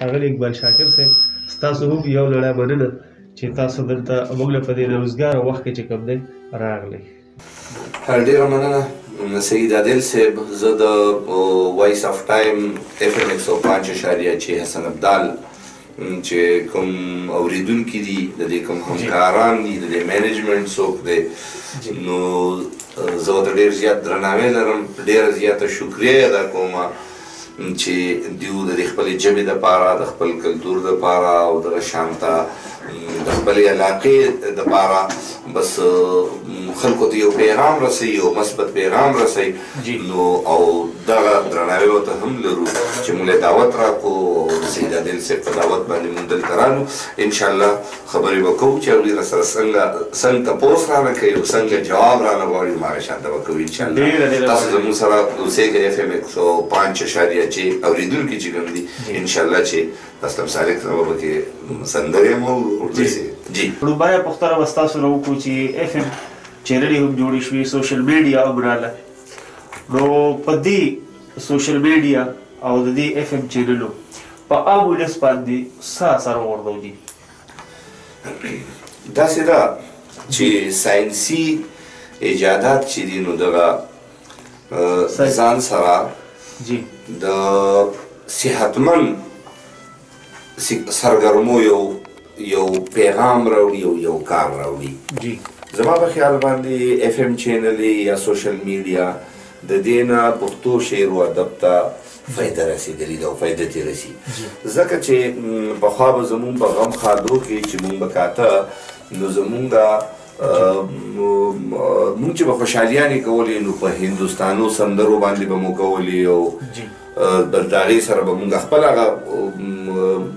ښاغلي اقبال شاکر صاحب ستاسو هم یو لړۍ مننه چې تاسو دلته موږ له په دې روزګاره وخت کې چې کوم دی راغلی. ډېره مننه سید عادل صاحب. زه د وایس آف ټایم FM 105.6 حسن ابدال چې کوم اوریدونکي دي د دې کوم همکاران دي د دې مینجمنټ څوک دی نو زه ورته ډېر زیات درناوی لرم، ډېره زیاته شکریه ادا کوم چې دوی د خپلې ژبې دپاره د خپل کلتور دپاره او دغه شانته د خپلې علاقې دپاره بس خلکو ته یو پیغام رسوي، یو مثبت پیغام رسوي. نو او دغه درناوی ورته هم لرو چې موږ دعوت راکړو سید عادل صاحب په دعوت باندې موږ دلته رالو. انشاءالله خبرې به کوو چې هغوی راسره څنګه تپوس رانه کوي او څنګه جواب رانه غواړي هماغه شانته به کوو انشاءالله. تاسو زموږ سره اوسېږئ FM 105.6 اورېدونکي چې کوم دي انشاءالله چې تاسو هم سالک سره به پکې سندرې مو جی لومړی پوښتنه به ستاسو نه وکړو چې FM چینلې هم جوړې شوې، سوشل میډیا هم راغله، نو په دې سوشل میډیا او د دې FM چینلو په عام ولس باندې څه اثر وغورځوي؟ داسې ده چې ساینسي ایجادات چې دي نو دغه ځان سره د صحتمند سرګرمو یو پیغام راوړي او یو کار راوړي. زما په خیال باندې FM چینلې یا سوشل میډیا د دې نه پښتو شعر و ادب ته فایده رسېدلې ده او فایده ترې رسي، ځکه چې پخوا به زمونږ په غم خادو کې چې مونږ به کاته نو زمونږ مونږ چې به خوشحالیانې کولې نو په هندوستانو سندرو باندې به مو کولې او د هغې سره به مونږ خپل هغه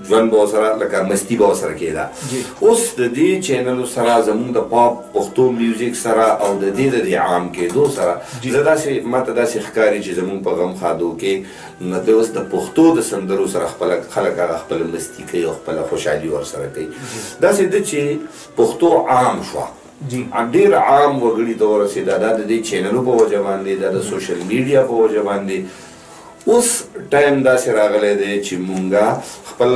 ژوند به ورسره لکه مستي به ورسره کېده. اوس د دې چینلو سره زمونږ د پاپ پښتو میوزیک سره او د دې د عام کېدو سره زه داسې ماته داسې ښکاري چې زمونږ په غم خادو کې د اوس د پښتو د سندرو سره خلک هغه خپله مستی کوي او خپله خوشحالي ورسره کوي. داسې ده چې پښتو عام شوه، ډېر عام وګړي ته ورسېده، دا د دې چینلو په وجه باندې، دا د سوشل میډیا په وجه باندې. اوس ټایم داسې راغلی دی چې مونږه خپل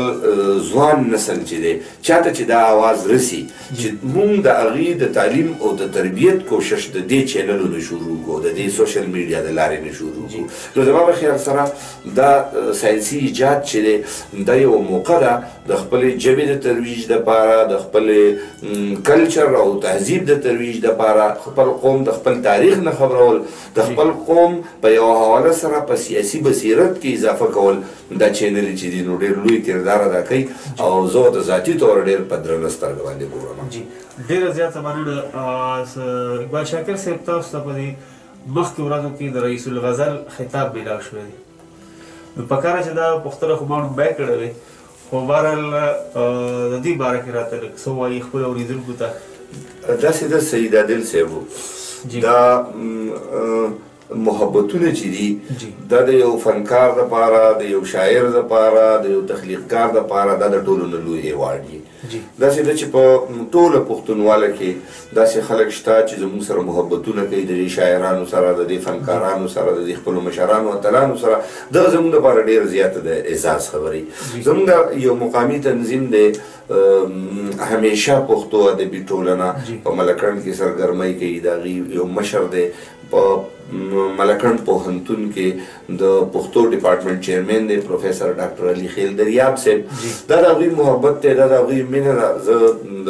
ځوان نسل چې دی چاته چې دا آواز رسي چې مونږ د هغې د تعلیم او د تربیت کوشش د دې چینلو نه شروع کړو، د دې سوشل میډیا د لارې نه شروع کړو. نو زما په خیال سره دا ساینسي ایجاد چې دی دا یو موقع ده د خپلې ژبې د ترویج دپاره، د خپلې کلچر او تهذیب د ترویج دپاره، خپل قوم د خپل تاریخ نه خبرول، د خپل قوم په یوه حواله سره په سیاسي بصیرت کې اضافه کول. دا چینلې چې دي نو ډېر لوی کردار ادا کوي او زه د ذاتي طور ډېر په درنه سترګه باندې ګورم. ډېره زیاته مننه اقبال شاکر صاحب. تاسو ته په دې مخکې ورځو کې د رئیس الغزل خطاب میلاو شوی دی، نو پکاره چې دا پوښتنه خو ما لومبی کړې وې، خو بهرحال د دې باره کې راته لږ څه وایي خپلو اورېدونکو ته؟ داسې ده سید عادل صاحب، دا محبتونه چې دي دا د یو فنکار دپاره، د یو شاعر دپاره، د یو تخلیقکار دپاره دا د ټولو نه لوی ایوارډ دي. داسې ده چې په ټوله پښتونواله کې داسې خلک شته چې زموږ سره محبتونه کوي، د دې شاعرانو سره، د دې فنکارانو سره، د دې خپلو مشرانو اتلانو سره. دغه زموږ دپاره ډېر زیاته د اعزاز خبرې. زموږ یو مقامي تنظیم دی همیشه پښتو ادبي ټولنه په ملکنډ کې سرګرمۍ کوي، د هغې یو مشر دی په ملکنډ پوهنتون کې د پښتو ډپارټمنټ چیرمن دی پروفیسر ډاکټر علي خیل دریاب صاحب. دا د هغوی محبت دی، دا د هغوی مینه ده. زه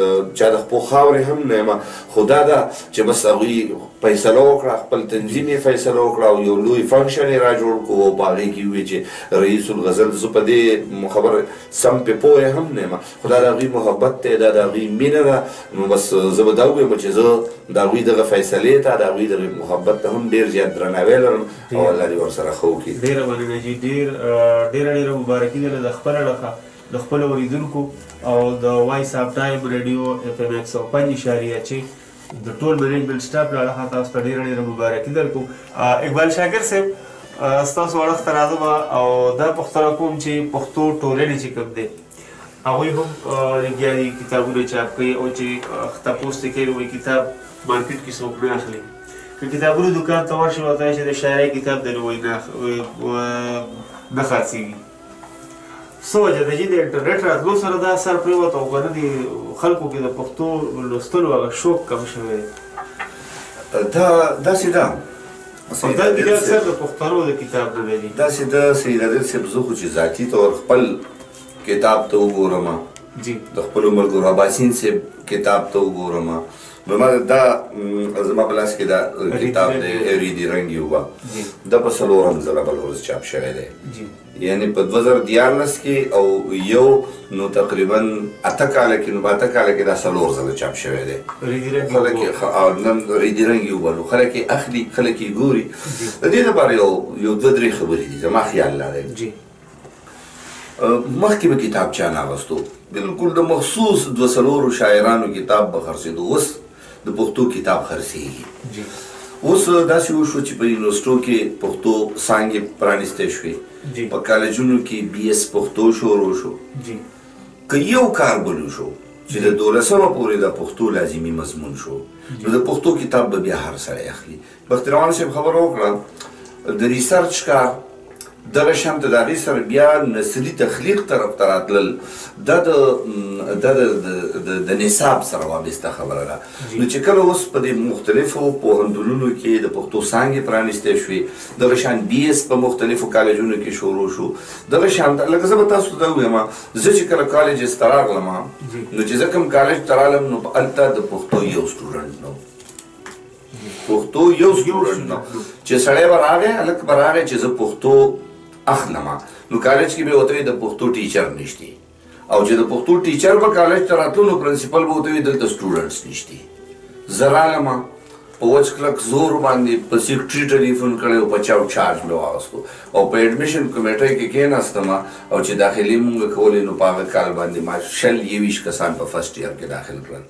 د چا د خپل خاورې هم نه یم، خو دا ده چې بس هغوی فیصله وکړه، خپل تنظیم یې فیصله وکړه او یو لوی فنکشن یې را جوړ کړو او په هغې کې وویل چې رئیس الغزل. زه په دې خبره سم پې پوه هم نه یم، خو دا د هغوی محبت دی، دا د هغوی مینه ده. نو بس زه به دا ووایم چې زه د هغوی دغه فیصلې ته، د هغوی دغه محبت ته هم ډېر زیات درناوی لرم او الله دې ورسره ښه وکړي. ډېره مننه جي، ډېره مبارکي ده له خپله ډخه د خپلو اورېدونکو او د وایس آف ټایم رادیو FM 105.6 د ټول مینجمنټ سټاف له اړخه تاسو ته ډېره مبارکي درکوم. اقبال شاکر صاحب ستاسو اړخ ته راځم او دا پوښتنه کوم چې پښتو ټولنې چې کوم دی هغوی هم لګیا دي کتابونه چاپ کوي او چې تپوس ترې کوي وایي کتاب مارکیټ کې څوک نه اخلي. که کتابونو دکان ته ورشي ورته چې د شاعرۍ کتاب دی نو وایي نه خرڅېږي. څه وجه ده چې د انټرنیټ راتلو سره دا اثر پرېوت او که نه دي خلکو کې د پښتو لوستلو هغه شوق کم شوی دی داسې ده او دا بیا اکثر د پښتنو د کتاب نه دی داسې ده سید عادل صاحب زه خو چې ذاتي طور خپل کتاب ته وګورم جی د خپلو ملګرو عباسین صاحب کتاب ته وګورم نو ما دا زما په لاس کې دا کتاب دی ریدي رنګ یوبا دا په څلورم ځله بل ورځ چاپ شوی دی یعنی په 2014 کې او یو نو تقریبا 8 کاله کې نو 8 کاله کې دا څلور ځله چاپ شوی دی خلک نن ریدي رنګ یوبا نو خلک اخلي خلک ګوري د دې لپاره یو دوه درې خبرې دي زما خیال لري مخکې به کتاب چا نه اغوستو بالکل د مخصوص دوه څلورو شاعرانو کتاب به خرڅېدو اوس د پښتو کتاب خرڅېږي اوس داسې وشو چې په یونیورسټو کې پښتو څانګې پرانیستې شوې په کالجونو کې بي اس پښتو شروع شو که یو کار بل شو چې د 12مه پورې د پښتو لازمي مضمون شو نو د پښتو کتاب به بیا هر سړی اخلي بختیار روان صاحب خبره وکړه د ریسرچ کار دغه شان د هغې سره بیا نثري تخلیق طرف ته راتلل دا د نصاب سره وابسته خبره ده نو چې کله اوس په دې مختلفو پوهنتونونو کې د پښتو څانګې پرانیستې شوې دغه شان بي اس په مختلفو کالجونو کې شروع شو دغه شان لکه زه به تاسو ته ووایم زه چې کله کالجز ته راغلم نو چې زه کوم کالج ته رالم نو هلته د پښتو یو سټوډنټ نو پښتو یو سټوډنټ نو چې سړی به راغی هلک به راغی چې زه پښتو اخلمه نو کالج کې به ورته د پښتو ټیچر نشتی او چې د پښتو ټیچر به کالج ته راتلو نو پرنسپل به ورته دلته سټوډنټس نشتی زه رالمه په وچ کلک زور باندې په سیکرټري ټلیفون کړی او په چاو چارج مې واخیستو او په ایډمیشن کمیټۍ کې کېناستم او چې داخلي مونږ کولې نو په هغه کال باندې ما 20 کسان په فرسټ ایئر کې داخل کړل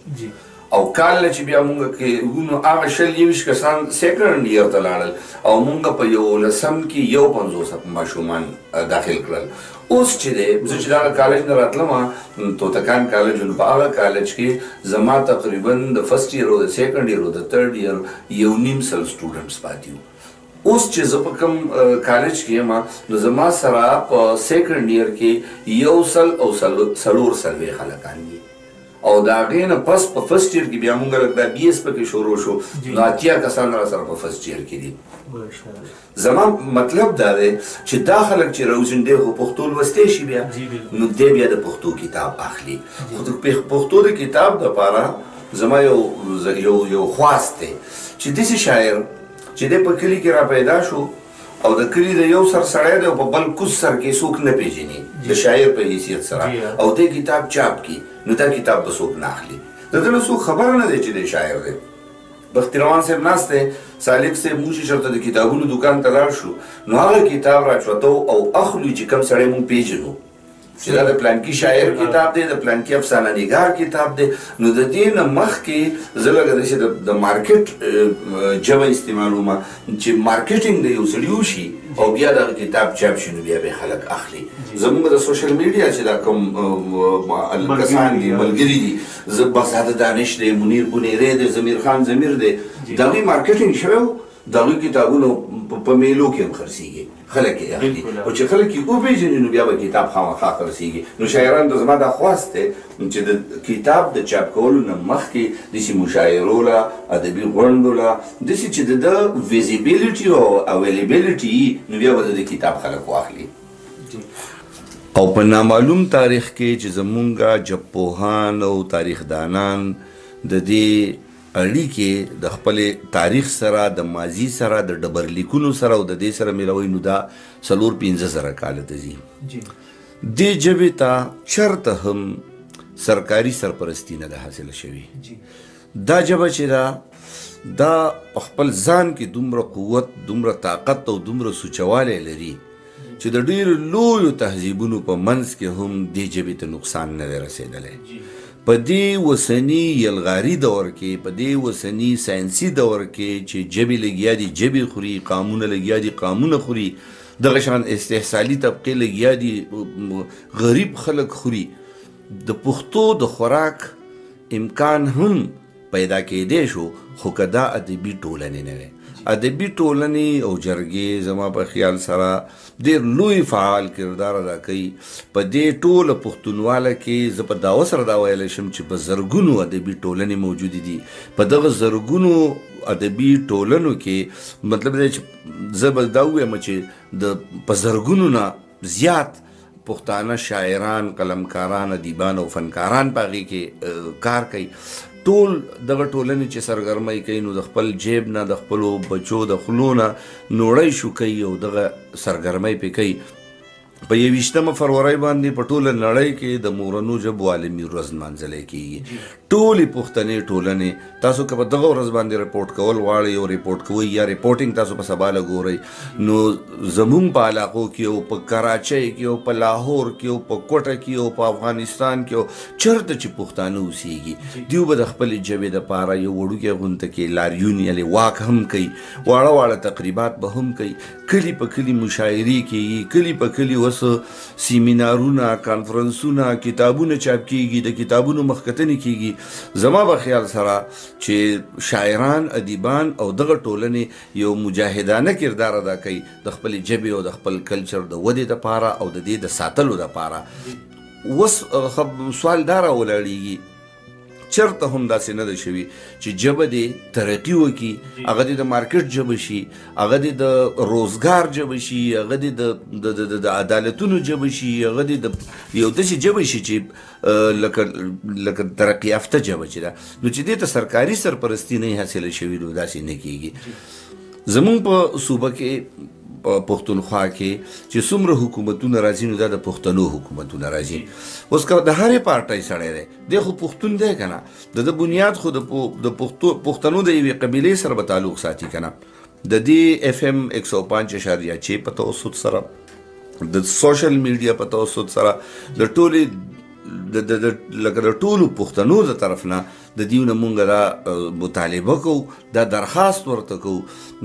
او کال چې بیا مونږ کې نو هغه 20 کسان سیکنډ ایئر ته لاړل او مونږ په 11 کې یو 50 ماشومان داخل کړل اوس چې دی زه چې دغه کالج نه راتلم توتکان کالج نو په هغه کالج کې زما تقریبا د فرسټ ایئر او د سیکنډ ایئر او د تھرډ ایئر یو نیم سل سټوډنټس پاتې وو اوس چې زه په کوم کالج کې یم نو زما سره په سیکنډ ایئر کې یو سل او څلور څلوېښت هلکان دي او د هغې نه پس په فرسټ ایئر کې بیا مونږ لږ دا بي اس پکې شروع شو نو 80 کسان را سره په فرسټ ایئر کې دي زما مطلب دا دی چې دا خلک چې روزنډې خو پښتو لوستی شي بیا نو دی بیا د پښتو کتاب اخلي خو د پښتو د کتاب دپاره زما یو خواست دی چې داسې شاعر چې دی په کلي کې را پیدا شو او د کلي د یو سر سړی دی او په بل کوز سر کې څوک نه پیژني د شاعر په حیثیت سره او دی کتاب چاپ کی نو دا کتاب به څوک نه اخلي د ده نه څوک خبر نه دی چې دی شاعر دی بختیار روان صاحب ناست دی سالک صاحب موږ چې چېرته د کتابونو دکان ته لاړ شو نو هغه کتاب راچوتو او اخلو چې کوم سړی مونږ پیژنو چې دا د پلانکي شاعر کتاب دی د پلانکي افسانه نګار کتاب دی نو د دې نه مخکې زه لږه داسې د مارکیټ ژبه استعمالومه چې مارکیټینګ د یو سړي وشي او بیا دغه کتاب چاپ شي نو بیا به خلک اخلي زموږ د سوشل میډیا چې دا کوم کسان دي ملګري دي زه بزاده دانش دی منیر بنیری دی ضمیر خان ضمیر دی د هغوی مارکیټینګ شوی د هغوی کتابونو په میلو کې هم خرڅېږي خلک یې اخلي او چې خلک یې وپېژني نو بیا به کتاب خامخا خرڅېږي نو شاعرانو ته زما دا خواست دی چې د کتاب د چاپ کولو نه مخکې داسې مشاعرو له ادبي غونډو له داسې چې د ده ویزیبیلیټي او اویلیبیلیټي نو بیا به د کتاب خلک واخلي او په نامعلوم تاریخ کې چې زمونږ ژبپوهان او تاریخدانان د دې اړیکې د خپل تاریخ سره د ماضي سره د ډبرلیکونو سره او د دې سره میلاوي نو دا 4-5 زره کاله ته ځي دې ژبې ته چېرته هم سرکاري سرپرستي نه ده حاصله شوې دا ژبه چې ده دا په خپل ځان کې دومره قوت دومره طاقت او دومره سوچوالی لري چې د ډېرو لویو تهذیبونو په منځ کې هم دې ژبې ته نقصان نه دی رسېدلی په دې وسني یلغاري دور کې په دې وسني ساینسي دور کې چې ژبې لګیا دي ژبې خوري قامونه لګیا دي قامونه خوري دغه شان استحصالي طبقې لګیا دي غریب خلک خوري د پښتو د خوراک امکان هم پیدا کېدی شو خو که دا ادبي ټولنې نه وی ادبي ټولنې او جرګې زما په خیال سره ډېر لوی فعال کردار ادا کوي په دې ټوله پښتونواله کې زه په دعوه سره دا ویلی شم چې په زرګونو ادبي ټولنې موجودې دي په دغه زرګونو ادبي ټولنو کې مطلب دی چې زه به دا ووایم چې د په زرګونو نه زیات پښتانه شاعران قلمکاران ادیبان او فنکاران په هغې کې کار کوي ټول دغه ټولنې چې سرګرمۍ کوي نو د خپل جیب نه د خپلو بچو د خولو نه نوړی شو کوي او دغه سرګرمۍ پې کوي په 21 فروری باندې په ټوله نړۍ کې د مورنو ژبو عالمي ورځ نمانځلی کېږي ټولې پښتنې ټولنې تاسو که په دغه ورځ باندې رپورټ کول غواړئ او رپورټ کوئ یا رپورټینګ تاسو په سبا لګورئ نو زمونږ په علاقو کې او په کراچۍ کې او په لاهور کې او په کوټه کې او په افغانستان کې او چېرته چې پښتانه اوسېږي دوی به د خپلې ژبې دپاره یو وړوکې غونته کې لاریون یعنې واک هم کوي واړه واړه تقریبات به هم کوي کلي په کلي مشاعرې کېږي کلي په کلي اوس سیمینارونه کانفرنسونه کتابونه چاپ کېږي د کتابونو مخکتنې کېږي زما په خیال سره چې شاعران ادیبان او دغه ټولنې یو مجاهدانه کردار ادا کوي د خپلې ژبې او د خپل کلچر د ودې دپاره او د دې د ساتلو دپاره اوس سوال دا راولاړېږي چرته هم داسې نه ده شوي چې ژبه دې ترقي وکړي هغه دې د مارکیټ ژبه شي هغه دې د روزګار ژبه شي هغه دې د عدالتونو ژبه شي هغه دې د یو داسې ژبه شي چې لکه ترقي یافته ژبه چې ده نو چې دې ته سرکاري سرپرستي نه حاصله شوي نو داسې نه کېږي زمونږ په صوبه کې پښتونخوا کې چې څومره حکومتونه راځي نو دا د پښتنو حکومتونه راځي اوس که د هرې پارټۍ سړی دی دی خو پښتون دی که نه د بنیاد خو د پښتنو د یوې قبیلې سره به تعلق ساتي که نه د دې اف ام 105.6 په توسط سره د سوشل میډیا په توسط سره د ټولې لکه د ټولو پښتنو د طرف نه د دیو نه مونږ دا مطالبه کوو دا درخواست ورته کوو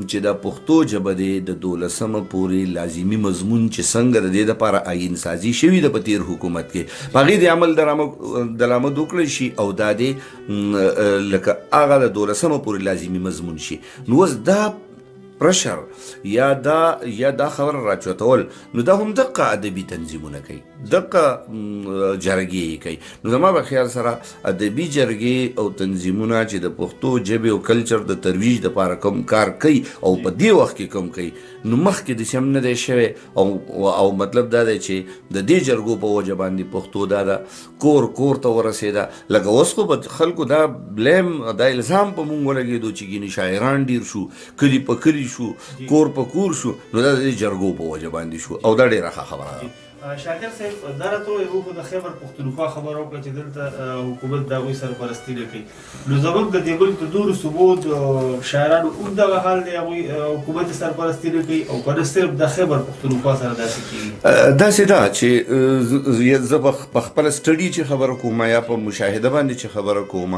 چې دا پښتو ژبه دی د 12مه پورې لازمي مضمون چې څنګه د دې دپاره آیین سازي شوي ده په تیر حکومت کې په هغې د عمل درآمد وکړی شي او دا دی لکه هغه د 12مه پورې لازمي مضمون شي نو اوس دا پرشر یا دا خبر راچوتول نو دا هم دقه ادبي تنظیمونه کوي دقه جرګې کوي نو زما په خیال سره ادبي جرګې او تنظیمونه چې د پښتو ژبې او کلچر د ترویج دپاره کوم کار کوي او په دې وخت کې کوم کوي نو مخکې داسې هم نه دی شوی او مطلب دا دی چې د دې جرګو په وجه باندې پښتو دا ده کور ته ورسېده لکه اوس خو به خلکو دا بلیم دا الزام په مونږ ولګېدو چې ګینې شاعران ډېر شو کلي په کلي شو کور په کور شو نو دا د جرګو په وجه باندې شو او دا ډېره ښه خبره ده شاکر صاحب دا راته وایي موږ د خیبر پښتونخوا خبره وکړه چې دلته حکومت د هغوی سرپرستي نه کوي نو زموږ د دې ملک د نورو صوبو د شاعرانو هم دغه حال دی هغوی حکومت سرپرستي نه کوي او که نه صرف د خیبر پښتونخوا سره داسې کېږي داسې ده چې زه په خپله سټډي چې خبره کوم یا په مشاهده باندې چې خبره کوم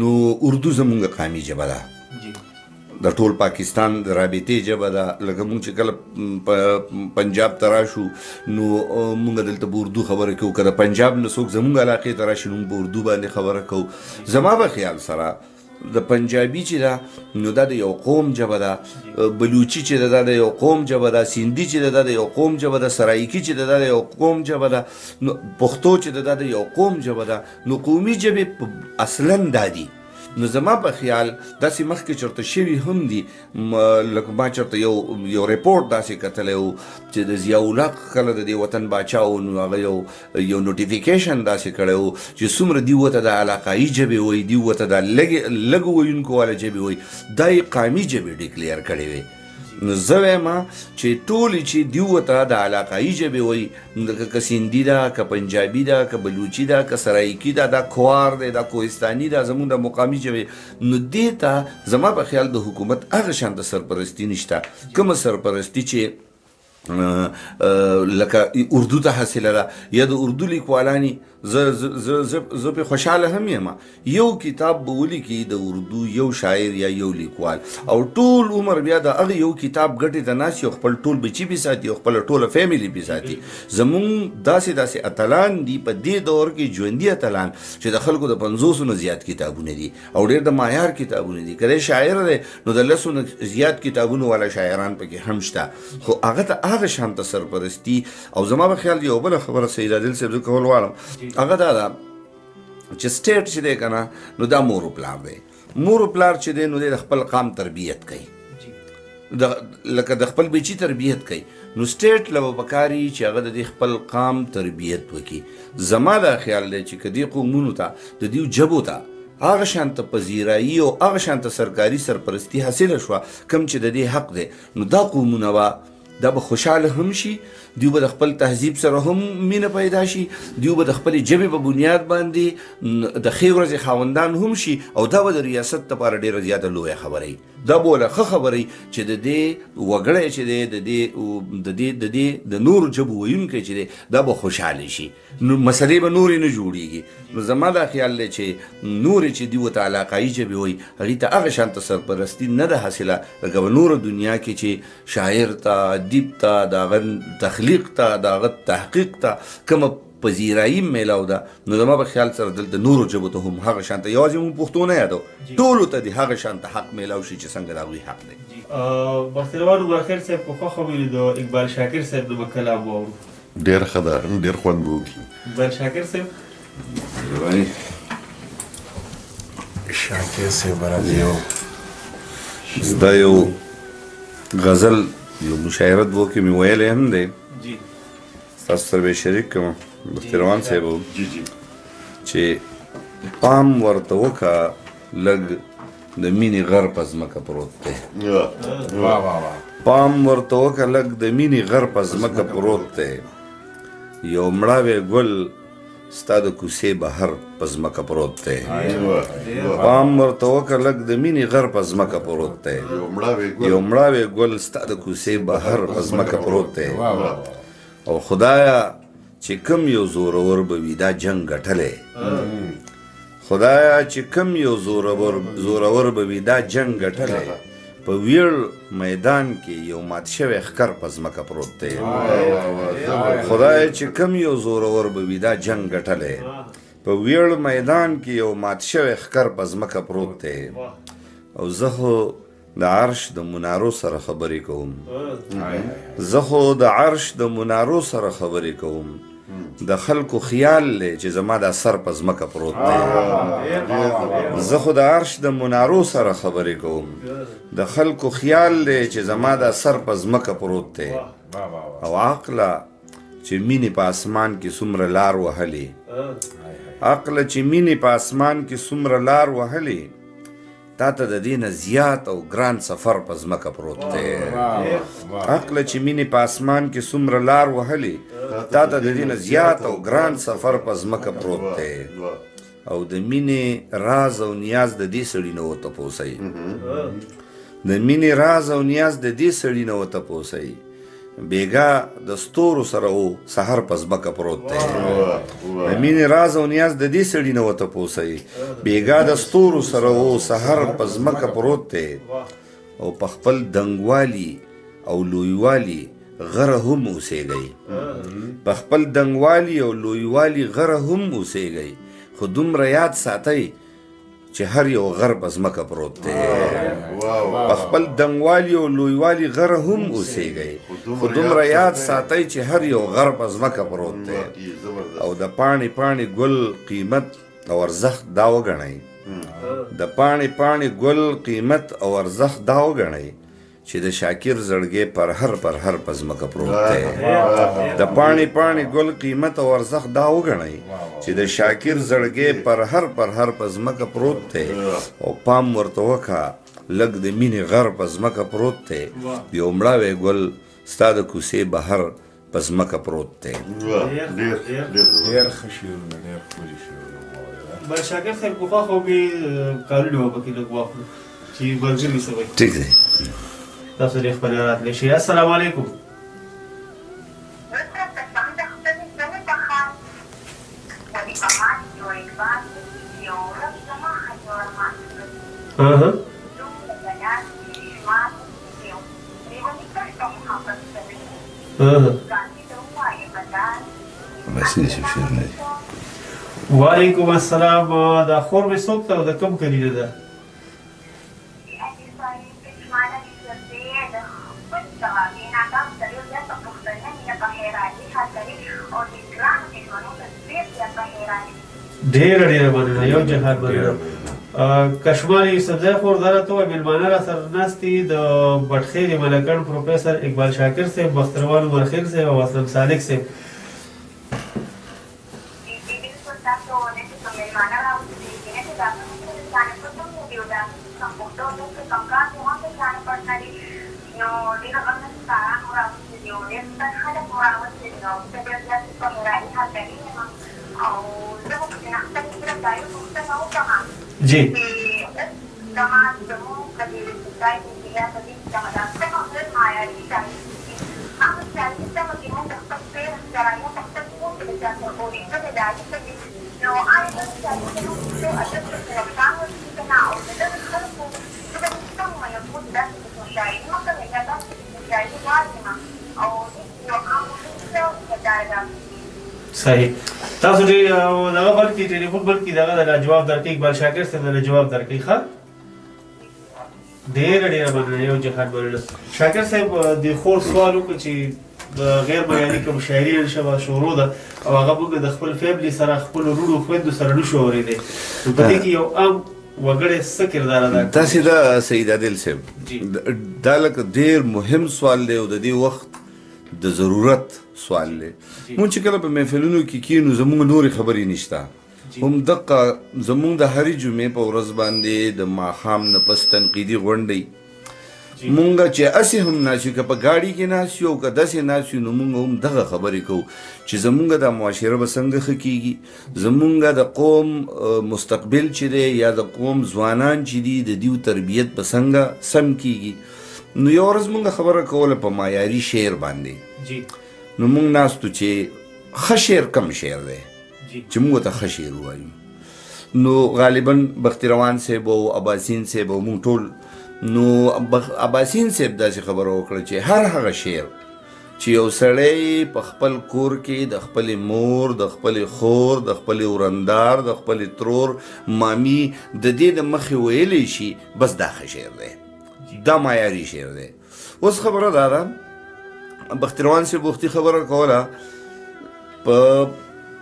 نو اردو زموږ قامي ژبه ده د ټول پاکستان د رابطې ژبه ده لکه موږ چې کله پنجاب ته راشو نو موږ دلته به اردو خبره کوو که د پنجاب نه څوک زموږ علاقې ته راشي نو موږ به اردو باندې خبره کوو زما په خیال سره د پنجابي چې ده نو دا د یو قوم ژبه ده بلوچي چې ده دا د یو قوم ژبه ده سیندي چې ده دا د یو قوم ژبه ده سرایکي چې ده دا د یو قوم ژبه ده نو پښتو چې ده دا د یو قوم ژبه ده نو قومي ژبې اصلا دا دي نو زما په خیال داسې مخکې چېرته شوي هم دي لکه ما چېرته یو ریپورټ داسې کتلی و چې د ضیاءالحق کله د دې وطن باچا و نو هغه یو نوټیفیکیشن داسې کړی و چې څومره دوی ورته د علاقایي ژبې وایي دوی ورته د لږو ویونکو والا ژبې وایي دا یې قامي ژبې ډیکلیر کړې وې نو زه وایم چې ټولې چې دوی ورته د علاقایي ژبې وایي که سیندي ده که پنجابي ده که بلوچي ده که سرایکي ده دا کوار دی دا کوهستاني ده زموږ د مقامي ژبې نو دې ته زما په خیال د حکومت هغه شان د سرپرستي نشته کومه سرپرستي چې لکه اردو ته حاصله ده یا د اردو لیکوالانی زه په خوشحاله هم یم یو کتاب به ولیکي د اردو یو شاعر یا یو لیکوال او ټول عمر بیا د هغه یو کتاب ګټې ته ناست یو خپل ټول بچي پې ساتي او خپله ټوله فیملي پې ساتي زمونږ داسې اتلان دي په دې دور کې ژوندي اتلان چې د خلکو د 50 نه زیات کتابونه دي او ډېر د معیار کتابونه دي که دی شاعر دی نو د 10 نه زیات کتابونو والا شاعران پکې هم شته خو هغه ته هغه شانته سرپرستی او زما په خیال یو بله خبره سید عادل صاحب زه کول غواړم هغه دا ده چې سټیټ چې دی که نه نو دا مور و پلار دی مور و پلار چې دی نو دی د خپل قام تربیت کوي لکه د خپل بچي تربیت کوي نو سټیټ له به پکاري چې هغه د دې خپل قام تربیت وکړي زما دا خیال دی چې که دې قومونو ته د دیو جبو ته هغه شانته پذیرایي او هغه شانته سرکاري سرپرستی حاصله شوه کوم چې د دې حق دی نو دا قومونه به دا به خوشحاله هم شي دیو به د خپل تهذیب سره هم مینه پیدا شي دیو به د خپلې ژبې په بنیاد باندې د ښې ورځې خاوندان هم شي او دا به د ریاست لپاره ډېره زیاته لویه خبره وي دا به وله ښه خبره وي چې د دې وګړی چې دی د دې د نورو ژبو ویونکی چې دی دا به خوشحاله شي نو مسلې به نورې نه جوړېږي نو زما دا خیال دی چې نورې چې دیو ته علاقایي ژبې وایي هغې ته هغه شانته سرپرستي نه ده حاصله لکه په نوره دنیا کې چې شاعر ته ادیب ته د هغه تخلیق ته د هغه تحقیق ته کومه پذیرایي میلاو ده نو زما په خیال سره دلته نورو ژبو ته هم هغه شانته یوازې مونږ پښتو نه یادو ټولو ته د هغه شانته حق میلاو شي چې څنګه د هغوی حق دی بختیوار وبخیر صاحب په خوښه مې د اقبال شاکر صاحب د به کلام واورو ډېر ښه ده ډېر خوند به وکړي اقبال شاکر صاحب شاکر صاحب راځي دا یو غزل یو مشاعرت بو کې مې ویلی هم دی تاسو سره به شریک کوم بختیروان صاحب چې پام ورته وکړه لږ د مینې غر په ځمکه پروت دی پام ورته وکړه لږ د مینې غر په ځمکه پروت دی یو مړاوی ګل ستا د کوڅې بهر په ځمکه پروت دی پام ورته وکړه لږ د مینې غر په ځمکه پروت دی یو مړاوی ګل ستا د کوڅې بهر په ځمکه پروت دی او خدایا چې کم یو زورور به وي دا جنګ ګټلی خدایا چې کم یو زورور به وي دا جنګ ګټلی په ویړ میدان کې یو مات شوی ښکر په ځمکه پروت دی خدایا چې کم یو زورور به وي دا جنګ ګټلی په ویړ میدان کې یو مات شوی ښکر په ځمکه پروت دی او زه خو د عرش د منارو سره خبرې کوم زه خو د عرش د منارو سره خبرې کوم د خلکو خیال دی چې زما دا سر په ځمکه پروت دی زه خو د عرش د منارو سره خبرې کوم د خلکو خیال دی چې زما دا سر په ځمکه پروت دی او عقله چې مینې په اسمان کې څومره لار وهلې عقله چې مینې په اسمان کې څومره لار وهلې تا ته د دې نه زیات او ګران سفر په ځمکه پروت دی عقله چې مینې په اسمان کې څومره لار وهلې تا ته د دې نه زیات او ګران سفر په ځمکه پروت دی او د مینې راز او نیاز د دې سړي نه وتپوسئ د مینې راز او نیاز د دې سړي نه وتپوسئ بیګا د ستورو سره و سحر په ځمکه پروت دی د مینې راز او نیاز د دې سړي نه وتپوسئ بیګا د ستورو سره و سحر په ځمکه پروت دی او په خپل دنګوالي او لویوالي غره هم اوسېږئ په خپل دنګوالي او لویوالي غره هم اوسېږئ خو دومره یاد ساتئ چې هر یو غر په ځمکه پروت دی په خپل دنګوالي او لویوالي غره هم اوسېږئ خو دومره یاد ساتئ چې هر یو غر په ځمکه پروت دی او د پاڼې پاڼې ګل قیمت او ارزښت دا وګڼئ د پاڼې پاڼې ګل قیمت او ارزښت دا وګڼئ چې د شاکر زړګی پر هر په ځمکه پروت دی د پاڼې پاڼې ګل قیمت او ارزښت دا وګڼئ چې د شاکر زړګی پر هر په ځمکه پروت دی او پام ورته وکړه لږ د مینې غر په ځمکه پروت دی یو مړاوی ګل ستا د کوڅې بهر په ځمکه پروت دی ډېر ښه شعرونه ډېر ښکلي شعرونه بل شاکر صاحب کو خوښه وکړي کارونه به پکې لږ واخلو چې ملګري سره ټیک دی تاسو ډېر خپل راتلی شئ السلام علیکم وعلیکم السلام. دا خور مې څوک ته او د کوم کلي نه ده؟ ډېره ډېره مننه، یو جهاد مننه. کشمال یوسفزی خور دا راته ووایه مېلمانه را سره ناست دي د بټخیل ملکڼ پروفیسر اقبال شاکر صاحب، بختروال عمر خیل صاحب او اسلم سالک صاحب. जी صحیح. تاسو دې دغه بلکې ټلیفون بلکې دغه د جواب درکې اقبال شاکر صاحب د جواب درکې. ښه ډېره ډېره مننه، یو جهاد مننه. شاکر صاحب د خور سوال وکړو چې د غیر معیاري کوم شاعري شوه شروع ده او هغه موږ د خپل فیملي سره خپلو وروڼو خویندو سره نشو اورېدی، نو په دې کې یو عام وګړی څه کردار ادا کوي؟ داسې ده سید عادل صاحب، دا لکه ډېر مهم سوال دی او د دې وخت د ضرورت سوال دی. مونږ چې کله په محفلونو کې کینو زموږ نورې خبرې نشته، هم دقه زموږ د هرې جمعې په ورځ باندې د ماښام نه پس تنقیدي غونډۍ مونږ چې اسې هم ناست یو، که په ګاډي کې ناست یو او که داسې ناست یو، نو مونږ هم دغه خبرې کوو چې زمونږ د معاشره به څنګه ښه کېږي، زمونږ د قوم مستقبل چې دی یا د قوم ځوانان چې دي د دیو تربیت به څنګه سم کېږي. نو یو ورځ مونږ خبره کوله په معیاري شعر باندې، نو مونږ ناستو چې ښه شعر کم شعر دی چې مونږ ته ښه شعر ووایو. نو غالبا بختي روان صاحب او عباسین صاحب او مونږ ټول، نو عباسین صاحب داسې خبره وکړه چې هر هغه شعر چې یو سړی په خپل کور کې د خپلې مور، د خپلې خور، د خپلې ورندار، د خپلې ترور، مامي د دې د مخې ویلی شي، بس دا ښه شعر دی، دا معیاري شعر دی. اوس خبره دا ده بختي روان صاحب وختي خبره کوله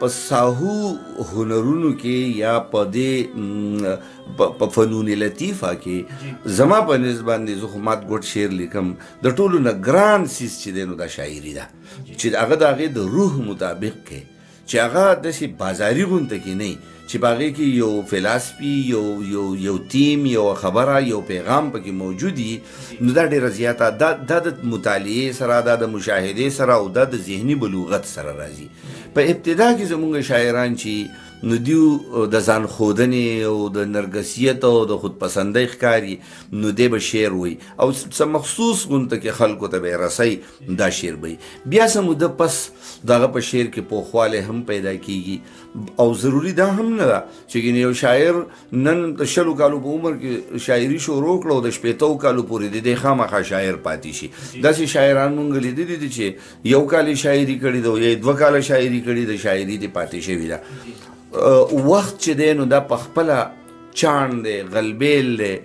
په ساهو هنرونو کې یا په دې په فنون لطیفه کې زما په نسبت باندې زه خو مات ګوټ شعر لیکم، د ټولو نه ګران څیز چې دی نو دا شاعري ده چې هغه د هغې د روح مطابق کې، چې هغه داسې بازاري غونته کې نه چې په هغې کې یو فلسفي یو تیم، یو خبره، یو پیغام پکې موجود وي، نو دا ډېره زیاته دا د مطالعې سره، دا د مشاهدې سره او دا د ذهني بلوغت سره راځي. په ابتدا کې زمونږ شاعران چې نو دیو د ځان ښودنې او د نرګسیت او د خودپسندۍ ښکاري، نو دی به شعر وایي او څه مخصوص غونته کې خلکو ته به یې رسئ، دا شعر به وي. بیا څه موده پس د هغه په شعر کې پوخوالی هم پیدا کېږي او ضروري دا هم نه ده چې یو شاعر نن د 20 کالو په عمر کې شاعري شروع کړه او د 80 کالو پورې د دې خامخا شاعر پاتې شي. داسې شاعران مونږ لیدلي دي چې یو کال یې شاعري کړې ده او یا 2 کاله شاعري کړې ده، شاعري دې پاتې شوې ده. وخت چې دی نو دا په خپله چاڼ دی، غلبیل دی،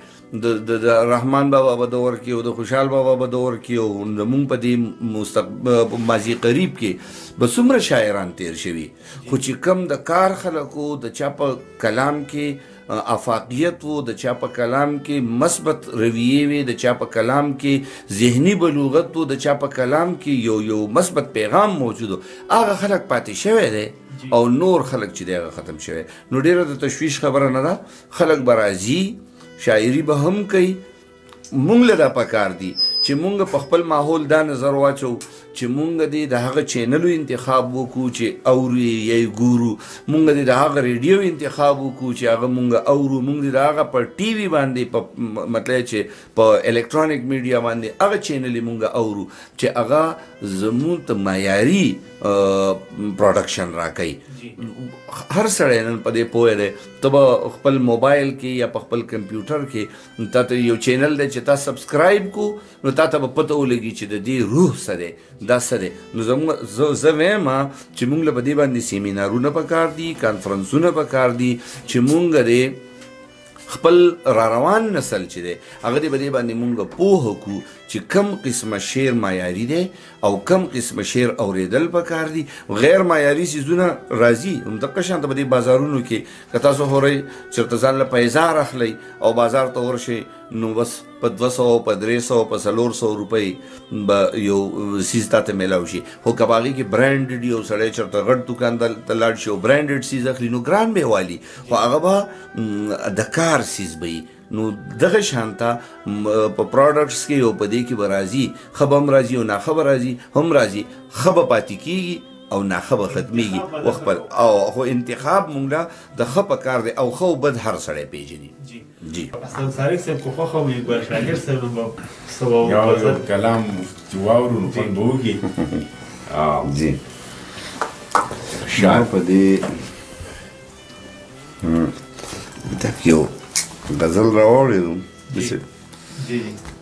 د رحمان بابا په دور کې او د خوشحال بابا په دور کې او زمونږ په دې ماضي قریب کې به څومره شاعران تیر شوي، خو چې کم د کار خلکو د چا په کلام کې افاقیت و، د چا په کلام کې مثبت رویې وي، د چا په کلام کې ذهني بلوغت و، د چا په کلام کې یو مثبت پیغام موجود و، هغه خلک پاتې شوی دی او نور خلک چې دی هغه ختم شوی. نو ډېره د تشویش خبره نه ده، خلک به راځي، شاعري به هم کوي. مونږ له دا پکار دي چې مونږ په خپل ماحول دا نظر واچو چې مونږ دې د هغه چینلو انتخاب وکړو چې اورو یا ګورو، مونږ دې د هغه ریډیو انتخاب وکړو چې هغه مونږ اورو، مونږ دې د هغه په ټي وي باندې په مطلب چې په الکترونیک میډیا باندې هغه چینلې مونږ اورو چې هغه زموږ ته معیاري پروډکشن راکوي. هر سړی نن په دې پوه دی، ته به خپل موبایل کې یا په خپل کمپیوټر کې تا ته یو چینل دی چې تا سبسکرایب کو، نو تا ته به پته ولګي چې د دې روح څه دی، دا څه دی. نو زه وایم چې موږ له په دې باندې سیمینارونه پکار دي، کانفرنسونه پکار دي چې موږ دې خپل را روان نسل چې دی هغه دې په دې باندې مونږ پوه کړو چې کم قسمه شعر معیاري دی او کم قسمه شعر اورېدل پکار دي. غیر معیاري څیزونه راځي همدغه شانته په دې بازارونو کې که تاسو هورئ چېرته ځان له پیزار اخلئ او بازار ته ورشئ نو بس په 200 په 300 په 400 روپۍ به یو څیز تاته میلاو شي، خو که په هغې کې برانډډ یو سړی چېرته غټ دوکان ته لاړ شي او برانډډ څیز اخلي نو ګران به یې والي، خو هغه به د کار څیز به وي. نو دغه شانته په پروډکټس کې او په دې کې به راځي، ښه به هم راځي او ناښه به راځي هم راځي، ښه به پاتې کېږي او ناښه به ختمېږي. وخپل او خو انتخاب مونږ له د ښه په کار دی او ښه او بد هر سړی پېژني. جی سارق صاحب کو خوښه وي اقبال شاکر صاحب به څه یو کلام چې واورو نو خوند به وکړي. جی شعر په دې تک یو غزل راوړېدم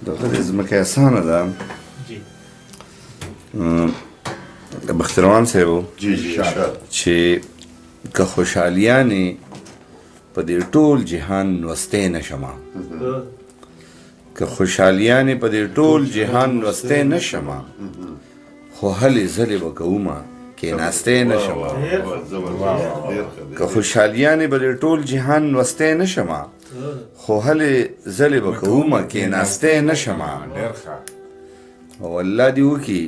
دغه د ځمکې اسانه ده د بختروان صاحب چې که خوشحالیانې په دې ټول جهان لوستی نه شمه، که خوشحالیانې په دې ټول جهان لوستی نه شمه، خو هلې ځلې به کومه کېناستی نه شمه. که خوشحالیانې به دې ټول جهان لوستی نه شمه، خو هلې ځلې به کومه کېناستی نه شمه. او الله دې وکړي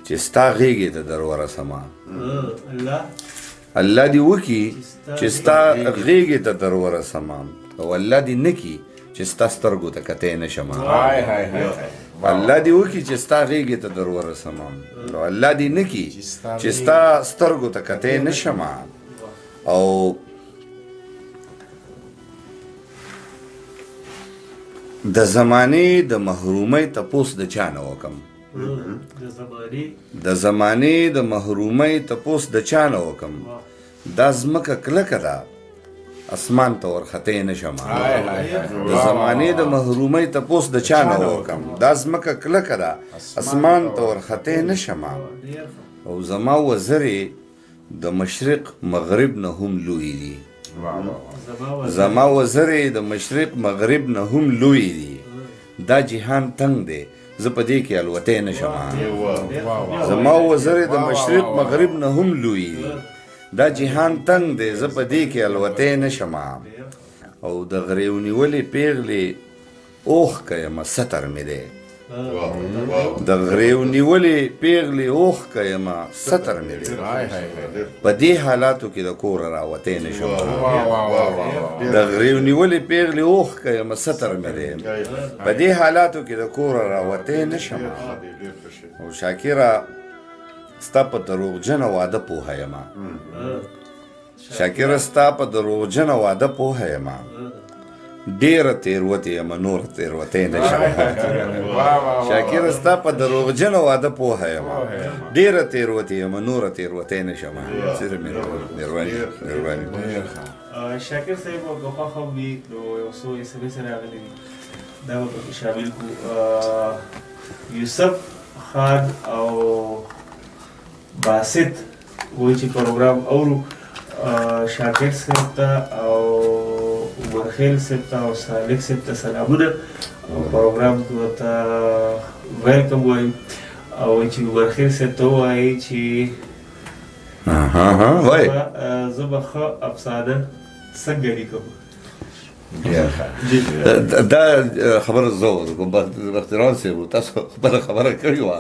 چې ستا غېږې ته در ورسمه، الله دې وکړي چې ستا غېږې ته در ورسمه، او الله دې نه کړي چې ستا سترګو ته کتی نه شمه. الله دې وکړي چې ستا غېږې ته در ورسمه، او الله دې نه کړي چې ستا سترګو ته کتی نه شمه. او د زمانې د محرومۍ تپوس د چا نه وکم، د زمانې د محرومۍ تپوس د چا نه وکم، دا ځمکه کلکه ده اسمان ته ورختی نه شمه. د زمانې د محرومۍ تپوس د چا نه وکم، دا ځمکه کلکه ده اسمان ته ورختی نه شمه. او زما وزرې د مشرق مغرب نه هم لوی دي، زما وزرې د مشرق مغرب نه هم لوی دي. دا جهان تنگ دی زه په دې کې الوتی نه شمه، زما وزرې د مشرق مغرب نه هم لوی دي. دا جهان تنگ دی زه په دې کې الوتی نه شمه. او د غریو نیولې پیغلې اوښ که یمه ستر مې دی، د غریو نیولې پیغلې اوښ که یمه ستر مې دی. په دې حالاتو کې د کوره راوتی نه شمه، د غریو نیولې پیغلې اوښ که یمه ستر مې دی. په دې حالاتو کې د کوره راوتی نه شمه. او شاکره ستا په دروغجنه واده پوهه یمه، شاکره ستا په دروغجنه واده پوهه یمه. ډېره تېروتې یمه نور تېروتی نه شمه، شاکره ستا په دروغجنه واده پوهه یمه. ډېره تېروتې یمه نوره تېروتی نه شمه. صرف مهرباني. شاکر صاحب که خوښه وي نو یو څو SMS راغلي دي دا به پکې شامل کړو. یوسف خان او باسط وایي چې پروګرام اورو، شاکر صاحب ته او عمرخیل صاحب ته او صالح صاحب ته سلامونه او پروګرام کې ورته ویلکم وایو. او وایي چې عمرخیل صاحب ته ووایي چې زه به ښه افسانه څنګه لیکم. دا خبره زه کوم بختیروان صاحب تاسو خپله خبره کړې وه،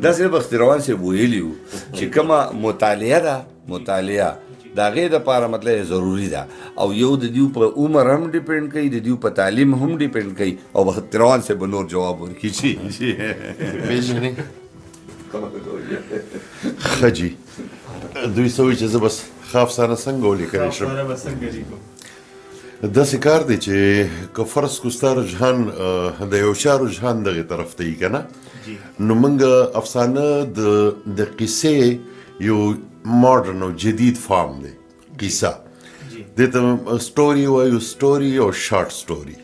داسې بختیروان صاحب ویلي وو چې کومه مطالعه ده مطالعه د هغې دپاره مطلب ضروري ده، او یو د دیو په عمر هم ډیپینډ کوي، د دیو په تعلیم هم ډیپینډ کوي. او بختیروان صاحب به نور جواب ورکړي چې ښه جي دوی څه وایي چې زه بس ښه افسانه څنګه ولیکلی شم افسانه به څنګه لیکو داسې کار دی چې که فرض کړو ستا رجحان د یو چا رجحان دغې طرف ته وي که نه نو موږ افسانه د قیسې یو ماډرن او جدید فارم دی قیسه دې ته سټوري وایو سټوري او شارټ سټوري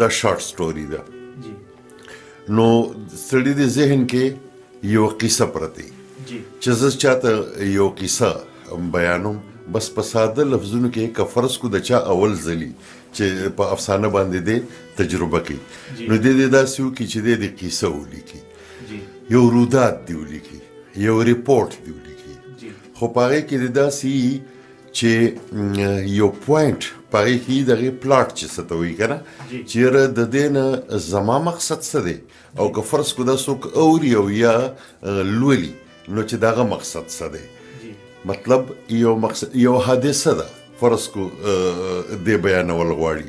دا شارټ سټوري ده نو سړي د ذهن کې یو قیسه پرته چې زه چاته یو قیسه بیانوم بس په ساده لفظونو کې که فرض کو د چا اول ځلي چې په افسانه باندې دی تجربه کوي نو دې داسې وکړي چې دې د قیسه ولیکي یو رودات دی ولیکي یو ریپورټ دی ولیکي خو په هغې کې د داسې چې یو پوینټ په هغې کې دغې پلاټ چې څه ته وایي که نه چې یاره د دې نه زما مقصد څه دی او که فرض کو دا څوک اوري او یا لولي نو چې د هغه مقصد څه دی مطلب یو حادثه ده فرض کو دې بیانول غواړي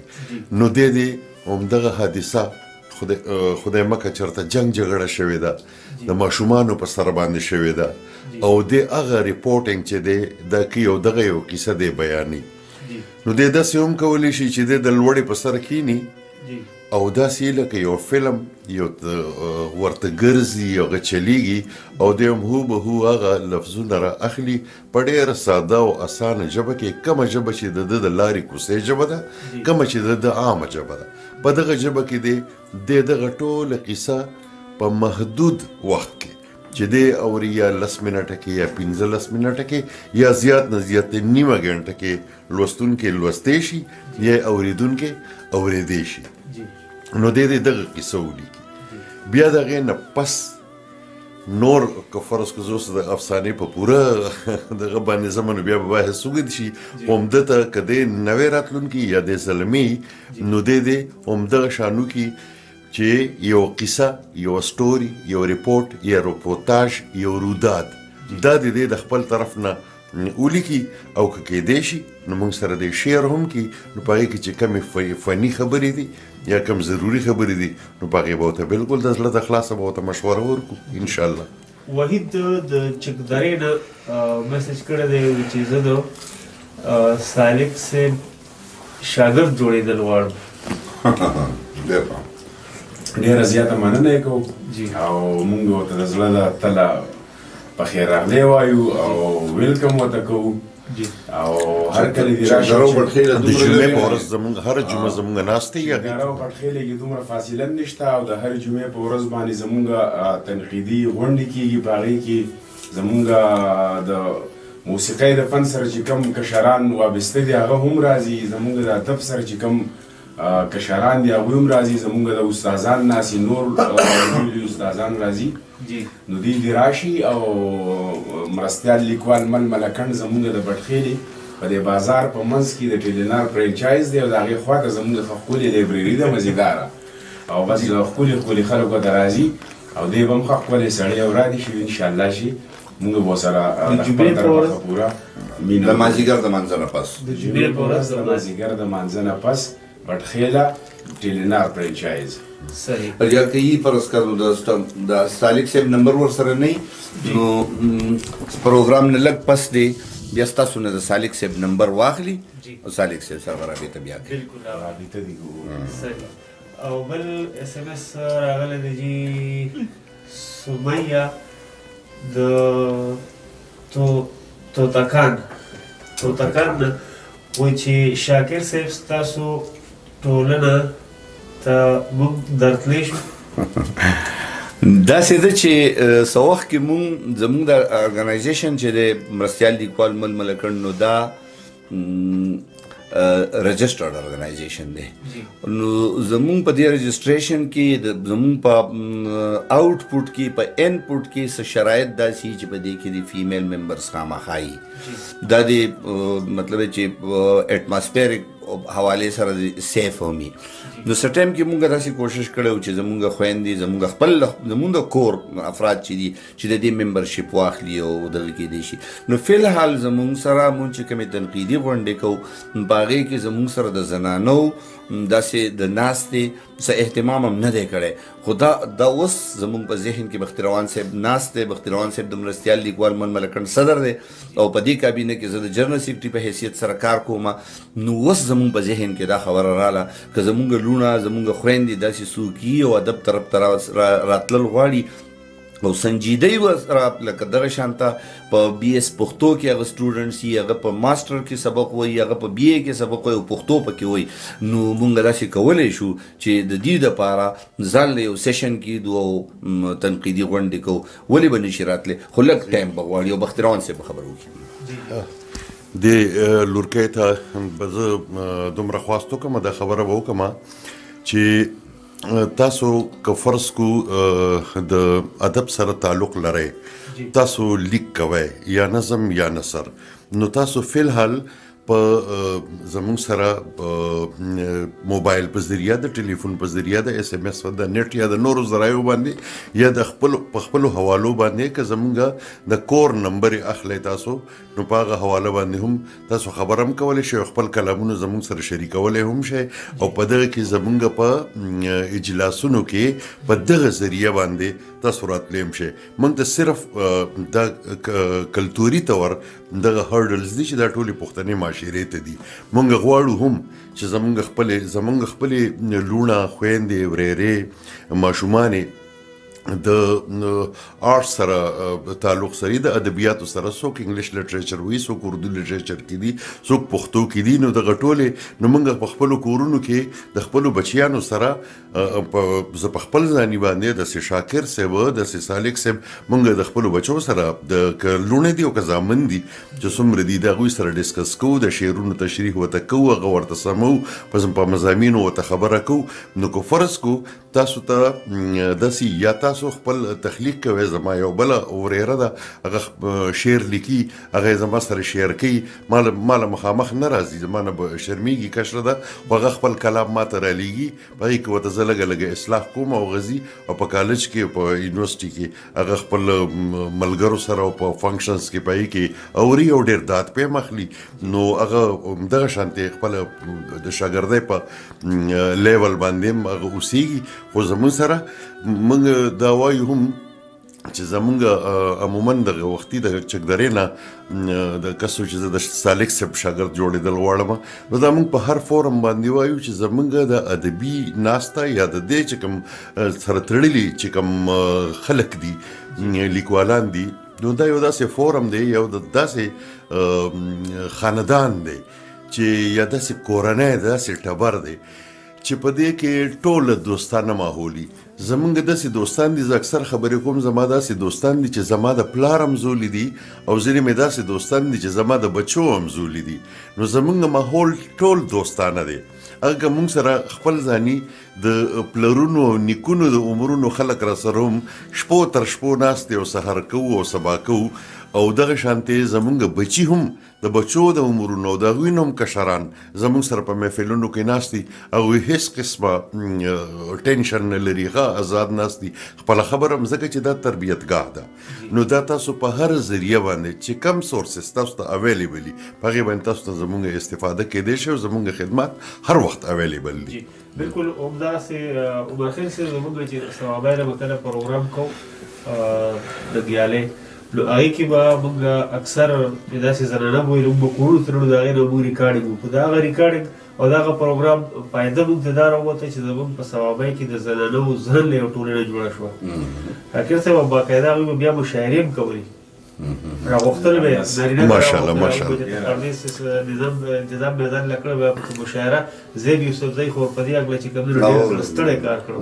نو دې همدغه حادثه خدای مکه چېرته جنګ جګړه شوې ده د ماشومانو په سر باندې شوې ده او دې هغه ریپورټینګ چې دی دا کې یو دغه یو کیسه دی بیاني نو دې داسې هم کولی شي چې دې د لوړې په سر کښېني او داسې لکه یو فلم یو ورته ګرځي هغه چلیږي او دی هم هوبهو هغه لفظونه را اخلي په ډېره ساده او اسانه ژبه کې کومه ژبه چې د ده د لارې کوڅې ژبه ده کومه چې د ده عامه ژبه ده په دغه ژبه کې دی دغه ټوله قیسه په محدود وخت کې چې دی اوري یا 10 منټه کې یا 15 منټه کې یا زیات نه زیات نیمه ګنټه کې لوستونکی لوستی شي یا اورېدونکی اورېدی شي نو دې دغه قیسه ولیکي بیا د هغې نه پس نور که فرض کړو زه اوس د افسانې په پوره دغه باندې ځم نو بیا به بحث اوږد شي خو همده ته که دی نوی راتلونکي یا دی زلمي نو دی همدغه شانو کې چې یو قیسه یو سټوري یو ریپورټ یا روپورتاژ یو روداد دا د دې د خپل طرف نه ولیکي او که کیدی شي نو موږ سره د شعر هم کې نو په هغې کې چې کمې فني خبرې دي یا کم ضروري خبرې دي نو په هغې به ورته بلکل د زړه د خلاصه به ورته مشوره ورکړو انشاءالله وحید د چکدرې نه میسج کړی دی چې زه د سالک صاحب شاګرد جوړېدل غواړم ډېره زیاته مننه یې کوو او مونږ ورته د زړه د تله په خیر راغلی وایو او ویلکم ورته کوو او هر کله دې راشي د جمعې په ورځ زموږ هره جمعه زموږ ناستې د ګرو پټخېلې کې دومره فاصله نشته او د هرې جمعې په ورځ باندې زموږ تنقیدي غونډې کېږي په هغې کې زموږ د موسیقۍ د فن سره چې کوم کشران وابسته دي هغه هم راځي زموږ د ادب سره چې کوم کشران دي هغوی هم راځي زموږ د استادان ناسي نور لوی استادان راځي نو دوی دې راشي او مرستیال لیکوال مل ملکڼ زموږ د بټخېلې په دې بازار په منځ کې د ټیلینار فرنچایز دی او د هغې خواته زموږ ښه ښکلې لایبرري ده مزیداره او بس د ښکلي ښکلي خلکو ته راځي او دی به هم ښه ښکلی سړی او را دي شي انشاءالله شي موږ به ورسره د خپل طرفه پوره مینه د مازدیګر د مانځه نه پس د جمعې په ورځ د مازدیګر د مانځه نه پس بټخېله ټیلینار فرنچایز یا که یې فرض کړو د سالک صاحب نمبر ورسره نه نو پروګرام نه لږ پس دی بیا ستاسو نه د سالک صاحب نمبر واخلي او سالک صاحب سره رابطه بیا کوي رابطه دي او بل اس ام اس راغلی دی جی سمیه د توتکان وایي چې شاکر صاحب ستاسو ټولنه ته موږ درتلی شو داسې ده چې څه وخت کې مونږ زموږ د ارګنایزیشن چې د مرستیال لیکوال مل ملکڼ نو دا رجسټرډ ارګنایزیشن دی نو زموږ په دې رجسټریشن کې زموږ په آوټپوټ کې په انپوټ کې څه شرایط داسې چې په دې کې د فیمیل ممبرس خامخا یي دا د مطلب چې اټماسفیرک حوالې سره سیف هم وي نو څه ټایم کې مونږ داسې کوشش کړی چې زمونږ خویندې زمونږ خپل زمونږ د کور افراد چې دي چې د دې ممبرشپ واخلي او دغه کېدی شي. نو فی الحال زمونږ سره مونږ چې کومې تنقیدي غونډې کوو په هغې کې زمونږ سره د زنانو داسې د ناستې څه اهتمام هم نه دی کړی. خو دا اوس زمونږ په ذهن کې بختیار روان صاحب ناست دی. بختیار روان صاحب د مرستیال لیکوال من ملکنډ صدر دی او په دې کابینه کې زه د جنرال سیکرټري په حیثیت سره کار کوم. نو اوس زمونږ په ذهن کې دا خبره راله که زمونږ لوڼه زمونږ خویندې داسې څوک یي او ادب طرف ته راتلل غواړي او سنجیدی لکه دغه شانته په بی ایس پښتو کې هغه سټوډنټس یي هغه په ماسټر کې سبق وایي هغه په بی اے کې سبق وایي او پښتو پکې وایي. نو مونږ داسې کولی شو چې د دې دپاره ځان له یو سیشن کې دوه تنقیدي غونډې کوو. ولې به نشي راتلی خو لږ ټایم به غواړي او بختیار روان صاحب به خبره وکړي. د لورکۍ ته به زه دومره خواست وکړم دا خبره به وکړم چې تاسو که فرض کو د ادب سره تعلق لرئ تاسو لیک کوئ یا نظم یا نثر نو تاسو فی الحال په زموږ سره موبایل په ذریعه د ټلیفون په ذریعه د اس ام اس د نیټ یا د نورو ذرایعو باندې یا د خپلو حوالو باندې که زموږ د کور نمبر اخلئ تاسو نو په هغه حواله باندې هم تاسو خبر هم کولی شئ خپل کلامونه زموږ سره شریکولی هم شئ او په دغه کې زموږ په اجلاسونو کې په دغه ذریعه باندې تاسو راتلی هم شئ. موږ ته صرف دا کلتوري طور دغه هرډلز دي چې دا ټولې پښتنې معاشرې ته دي. موږ غواړو هم چې زموږ خپلې لوڼه خویندې ورېرې ماشومانې د آرټ سره تعلق سره د ادبیاتو سره څوک انګلیش لټریچر وي څوک اردو لټریچر کې دي څوک پښتو کې دي نو دغه ټولې نو موږ په خپلو کورونو کې د خپلو بچیانو سره زه په خپل ځاني باندې داسې شاکر صاحب داسې سالک صاحب موږ د خپلو بچو سره د که لوڼې دي او که زامن دي چې څومره دي د هغوی سره ډسکس کوو د شعرونو تشریح ورته کوو هغه ورته سمو په مضامینو ورته خبره کوو. نو که فرض کو تاسو ته داسې یا تاسو خپل تخلیق کوئ زما یو بله ورېره ده هغه شعر لیکي هغه زما سره شعر کوي ماله مخامخ نه راځي زما نه به شرمیږي کشره ده خو هغه خپل کلام ما ته رالیږي په هغې کې ورته زه لږه اصلاح کوم او غځي او په کالج کې په یونیورسټي کې هغه خپل ملګرو سره او په فنکشنز کې په هغې کې اوري او ډېر داد پې مخلي نو هغه دغه شانتې خپله د شاګردۍ په لیول باندې هم هغه اوسېږي. خو زموږ سره موږ دا وایو هم چې زمونږ عموما دغه وختي د چکدرې نه د کسو چې زه د سالک صاحب شاګرد جوړېدل غواړم نو دا موږ په هر فورم باندې وایو چې زمونږ د ادبي ناسته یا د دې چې کوم سره تړلي چې کوم خلک دي لیکوالان دي نو دا یو داسې فورم دی یو داسې خاندان دی چې یا داسې کورنۍ داسې ټبر دی چې په دې کې ټوله دوستانه ماحولي زمونږ داسې دوستان دي زه اکثر خبرې کوم زما داسې دوستان دي چې زما د پلار همزولي دي او ځینې مې داسې دوستان دي چې زما د بچو همزولي دي نو زمونږ ماحول ټول دوستانه دی. هغه موږ سره خپل ځاني د پلرونو او نیکونو د عمرونو خلک را سره هم شپو تر شپو ناستې او سحر کوو او سبا کوو او دغه شانتې زمونږ بچي هم د بچو د عمرونو او د هغوی نه هم کشران زمونږ سره په محفلونو کې ناست دي هغوی هېڅ قسمه ټینشن نه لري ښه آزاد ناست دي خپله خبره هم ځکه چې دا تربیتګاه ده نو دا تاسو په هر ذریعه باندې چې کم سورسز تاسو ته اویلیبل دي په هغې باندې تاسو ته زمونږ استفاده کیدی شي او زمونږ خدمات هر وخت اویلیبل دي. بالکل همداسې عمر خیل صاحب زمونږ چې ثوابی نه به کله پروګرام کوو د ګیالۍ نو هغې کې به موږ اکثر داسې زنانه به ویل موږ به کورونو ته نړو د هغې نه موږ ریکارډینګ وکړو د هغه ریکارډینګ او د هغه پروګرام فایده موږ ته دا راووته چې زموږ په ثوابی کې د زنانو ځان له یو ټولنه جوړه شوه حاکر صاحب باقاعده هغوی به بیا مشاعرې هم کولې راغوښتل به یې نارینه نظام به ځان له کړه به پکې مشاعره زید یوسفزۍ خو په دې هکله چې کوم ډېر ستړی کار کړی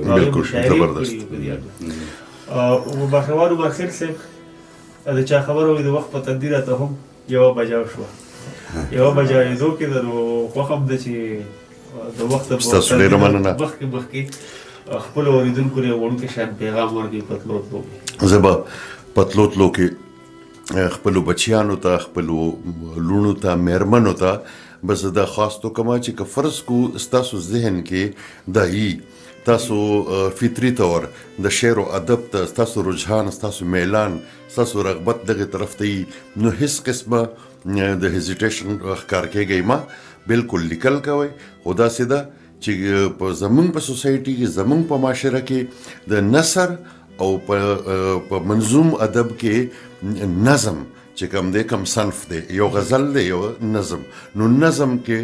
هغوی مشاعرې هم کړي په دې هکله بخروان عمر خیل صاحب د چا خبره وي د وخت په تقدیر ته هم 1 بجه شوه 1 بجایدو کې د خوښ هم ده چې د وخت مخکې خپلو اورېدونکو له وړوکي شان پیغام ورکړي پتلو تلو کې زه به پتلو تلو کې خپلو بچیانو ته خپلو لوڼو ته مېرمنو ته بس دا خاص تو کما چې که فرض کو ستاسو ذهن کې دا یي تاسو فطري طور د شعر او ادب ته ستاسو رجحان ستاسو میلان ستاسو رغبت دغه طرف ته نو هیڅ قسمه د هیزیټیشن ښکار کېږي ما بالکل لیکل کوئ خو داسې ده چې په زمونږ په سوسایټي کې زمونږ په معاشره کې د نثر او په منظوم ادب کې نظم چې کوم دی کوم صنف دی یو غزل دی یو نظم نو نظم کې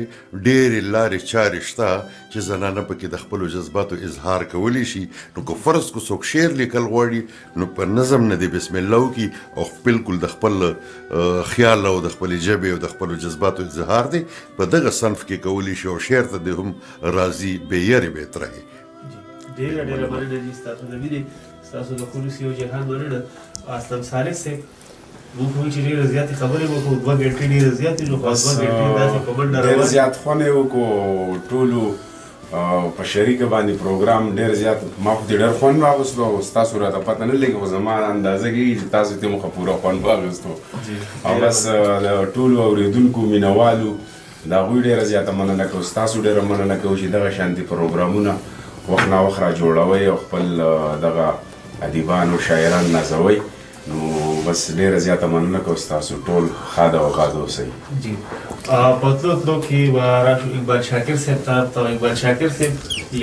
ډېرې لارې چارې شته چې زنانه پکې د خپلو جذباتو اظهار کولی شي نو که فرض کو څوک شعر لیکل غواړي نو په نظم نه دی بسم الله وکړي او بالکل د خپل خیال او د خپلې ژبې او د خپلو جذباتو اظهار دی په دغه صنف کې کولی شي او شعر ته دی هم راضي بېیرې بهترهي ډېره ډېره مننه دي ستاسو د مینې ستاسو د خلوص یو جهان مننه اسلم صالح صاحب موږ وایو چې ډېره زیاتې خبرې وکړو 2 ګنټې ډېره زیاتې نو 2 ګنټې داسې په منډه ډېر زیات خوند یې وکړو ټولو په شریکه باندې پروګرام ډېر زیات ما خو دې ډېر خوند واخیستو او ستاسو راته پته نه لګي خو زما اندازه کېږي چې تاسو ته مو خو پوره خوند واخیستو او بس د ټولو اورېدونکو مینوالو د هغوی ډېره زیاته مننه کوو ستاسو ډېره مننه کوو چې دغه شانتي پروګرامونه وخت ناوخت را جوړوئ او خپل دغه ادیبان او شاعران نازوئ نو بس ډېره زیاته مننه کوو ستاسو ټول ښاده او ښاده اوسئ جی په تلو تلو کې به راشو اقبال شاکر صاحب طرف ته اقبال شاکر صاحب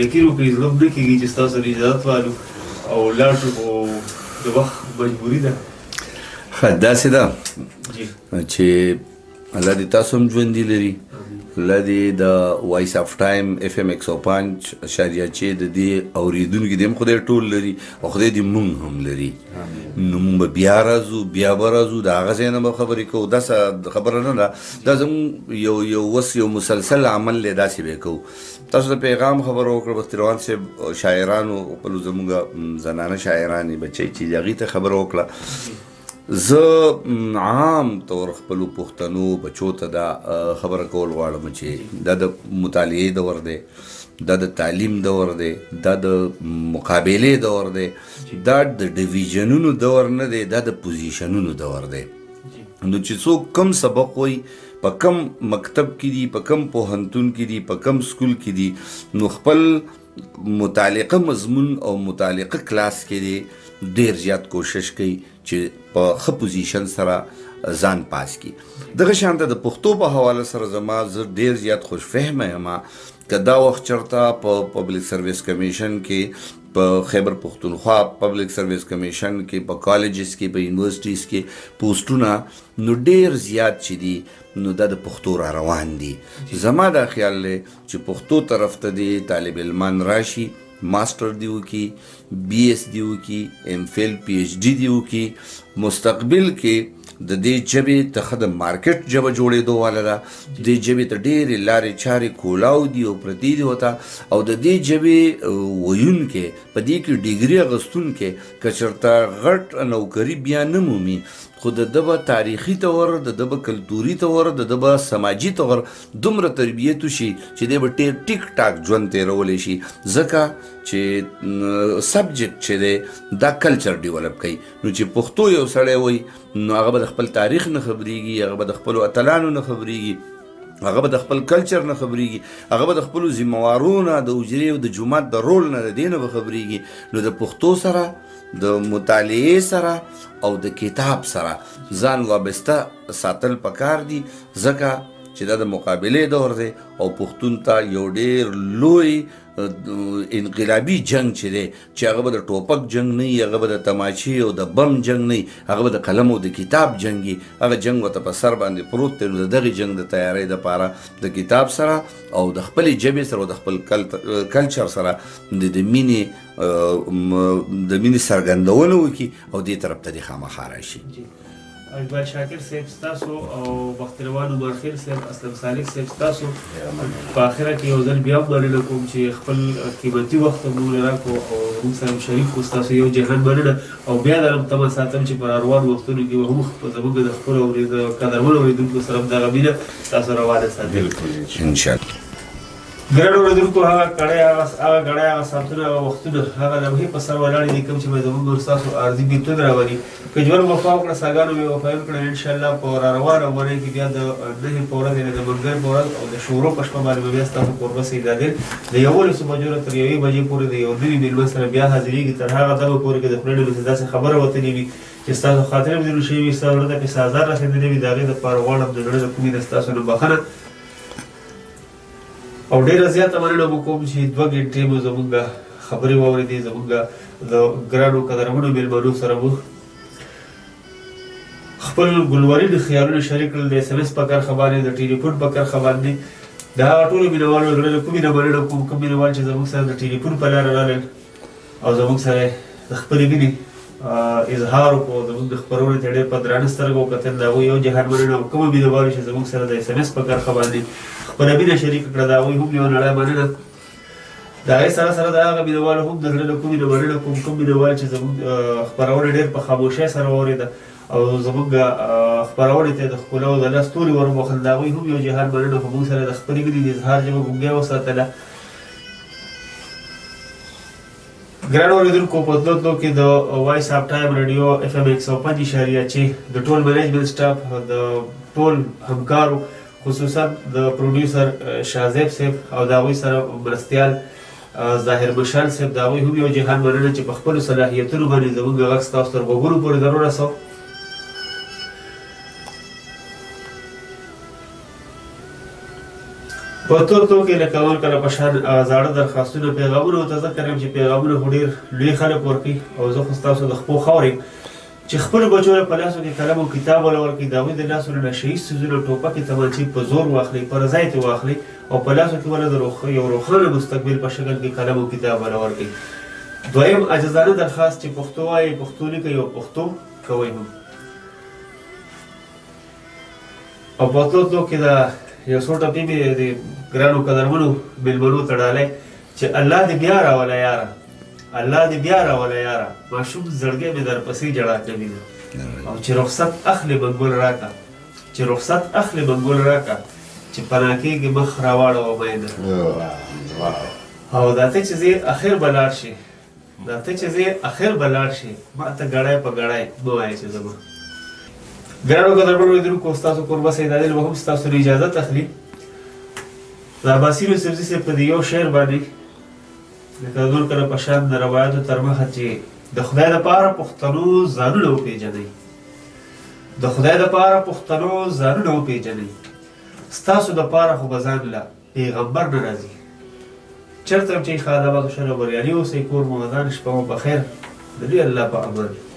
یقین وکړئ زړه نه کېږي چې ستاسو نه اجازت والو او لاړ شو خو د وخت مجبوري ده ښه داسې ده چې الله دې تاسو هم ژوندي لري الله دې د وایس آف ټایم اف ام 105 اشاریه چې د دې اورېدونکي دې هم خدای ټول لري او خدای دې مونږ هم لري نو مونږ به بیا راځو بیا به راځو د هغه ځای نه به خبرې کوو داسې خبره نه ده دا زموږ یو مسلسل عمل دی داسې به کوو تاسو د پیغام خبره وکړه بختیروان صاحب شاعرانو خپلو زموږ زنانه شاعرانې بچی چې هغې ته خبره وکړه زه عام طور خپلو پښتنو بچو ته دا خبره کول غواړم چې دا د مطالعې دور دی دا د تعلیم دور دی دا د مقابلې دور دی دا د ډیویژنونو دور نه دی دا د پوزیشنونو دور دی نو چې څوک کم سبق وایي په کم مکتب کې دي په کم پوهنتون کې دي په کم سکول کې دي نو خپل متعلقه مضمون او متعلقه کلاس کې دی ډېر زیات کوشش کوي چې په ښه پوزیشن سره ځان پاس کړي دغه شانته د پښتو په حواله سره زما زه ډېر زیات خوشفهمه یم که دا وخت چېرته په پبلک سروس کمیشن کې په خیبر پښتونخوا پبلک سروس کمیشن کې په کالجز کې په یونیورسټیز کې پوسټونه نو ډېر زیات چې دي نو دا د پښتو را روان دي زما دا خیال دی چې پښتو طرف ته دی طالب علمان راشي ماسټر دی وکړي بی ایس دی وکړي ایم فیل پی ایچ ډي دی وکړي مستقبل کې د دې ژبې ته ښه د مارکیټ ژبه جوړېدو واله ده دې ژبې ته ډېرې لارې چارې کولاو دي او پرتې دي ورته او د دې ژبې ویونکی په دې کې ډیګري اخیستونکی که چېرته غټ نوکري بیا نه مومي خو د ده به تاریخي طور د ده به کلتوري طور د ده به سماجي طور دومره تربیت وشي چې دی به ډېر ټیک ټاک ژوند تېرولی شي ځکه چې سبجیکټ چې دی دا کلچر ډیولپ کوي نو چې پښتو یو سړی وایي نو هغه به د خپل تاریخ نه خبرېږي هغه به د خپلو اتلانو نه خبرېږي هغه به د خپل کلچر نه خبرېږي هغه به د خپلو ذمهوارو نه د حجرې او د جومات د رول نه د دې نه به خبرېږي نو د پښتو سره د مطالعې سره او د کتاب سره ځان وابسته ساتل پکار دي ځکه چې دا د مقابلې دور دی او پښتون ته یو ډېر لوی انقلابي جنگ چې دی چې هغه به د ټوپک جنگ نه وي هغه به د تماچې او د بم جنگ نه وي هغه به د قلم او د کتاب جنگ وي هغه جنگ ورته په سر باندې پروت دی نو د دغې جنگ د تیارۍ دپاره د کتاب سره او د خپلې ژبې سره او د خپل کلچر سره د مینې څرګندونه وکړي او دې طرف ته دې خامخا راشي اقبال شاکر صاحب ستاسو او بختیروان عمر خیل صاحب اسلم صالح صاحب ستاسو په آخره کې یو ځل بیا مننه کوم چې خپل قیمتي وخت موږ راکړو او موږ سره شریک کړو ستاسو یو جهان مننه او بیا دا هم تمه ساتم چې په روانو وختونو کې به هم زموږ د خپلو قدرمنو اورېدونکو سره همدغه مینه تاسو روانه ساتئ انشاءالله ګران اورېدونکو هغه ګړی هغه ساعتونه هغه وختونه هغه لمحې په سر ولاړې دي کوم چې به زموږ ستاسو عرضي بېلتون راولي که ژوند وفا وکړه ساګانو مې وفا وکړه انشاءالله په راروانه اونۍ کې بیا د 9 په ورځ یعنې د منګل په ورځ او د شورو په شپه باندې به بیا ستاسو کوربه سیدادل د 11 بجو نه تر 1 بجې پورې د یو نوي مېلمه سره بیا حاضرېږي تر هغه دمه پورې که د خولې نه مې داسې خبره وتلې وي چې ستاسو خاطرې مې ځینو شوي وي ستاسو زړه ته پرې سازار رسېدلی وي د هغې دپاره غواړم د زړه د کومې د ستاسو نه بښنه او ډېره زیاته مننه به کوم چې 2 ګنټې مو زموږ خبرې واورېدې زموږ د ګرانو قدرمنو مېلمنو سره مو خپل ګلورین خیالونه شریک کړل د SMS په کرښه باندې د ټلیفون په کرښه باندې د هغه ټولو مینوالو زړه له کومې نه مننه کوم کوم مینوال چې زموږ سره د ټلیفون په لاره راغلل او زموږ سره د خپلې مینې اظهار وکړو زموږ د خپرونې ته ډېر په درانه سترګه وکتل د هغوی یو جهان مننه او کومه مینوالو چې زموږ سره د SMS په کرښه باندې خپله مینه شریکه کړه د هغوی هم یوه نړۍ مننه د هغې سره سره د هغه مینوالو هم د زړه له کومې نه مننه کوم کوم مینوال چې زموږ خپرونه ډېر په خاموشۍ سره واورېده او زموږ خپرونې ته د ښکلا او د لاس تورې ور وبخل د هغوی هم یو جهان مننه خو موږ سره د خپلې مینې د اظهار ژبه ګونګۍ وساتله ګران اورېدونکو په تلو کې د وایس اف ټایم رادیو FM 105.6 د ټول منیجمنت سټاف د ټول همکارو خصوصا د پروډیوسر شاهزیب صاحب او د هغوی سره مرستیال ظاهر مشال صاحب د هغوی هم یو جهان مننه چې په خپلو صلاحیتونو باندې زموږ غږ ستاسو تر غوږونو پورې درورسو په توګه کې لکه اول کله په شان زاړه درخواستونه پیغامونه ورته زه کرم چې پیغامونه خو ډېر لوی خلک ورکوي او زه خو ستاسو د خپو خاورې چې خپلو بچو له په لاسو کې قلم او کتاب وله ورکړي د هغوی د لاسو نه نشه یي څیزونه ټوپکې تمانچې په زور واخلي پر ځای ترې واخلي او په لاسو کې وله د یو روښانه مستقبل په شکل کې قلم او کتاب وله ورکړي دویم عاجزانه درخواست چې پښتو وایي پښتو لیکئ او پښتو کوئ هم او په تلو کې د یو څو ټپې مې د ګرانو قدرمنو مېلمنو ته ډالۍ چې الله دې بیا راوله یاره الله دې بیا راوله یاره ماشوم زړګی مې درپسې جړا کوي او چې رخصت اخلي منګول راکړه چې رخصت اخلي منګول راکړه چې پناه کېږي مخ راواړوه مینه او دا ته چې ځې اخر به لاړ شي دا ته چې ځې اخر به لاړ شي ما ته ګړی په ګړی مه وایې چې زما ګرانو قدرمنو اورېدونکو ستاسو کوربه سید عادل به هم ستاسو نه اجازت اخلي د عباسي یوسفزي صاحب په دې یو شعر باندې لکه د نور کله په شان د روایاتو تر مخه چې د خدای دپاره پښتنو ځانونه وپېژنئ د خدای دپاره پښتنو ځانونه وپېژنئ ستاسو دپاره خو به ځان له پیغمبر نه راځي چېرته هم چې ښه ادب او ښه بریالي اوسئ کور مو ودان شپه مو په خیر د دې الله په امان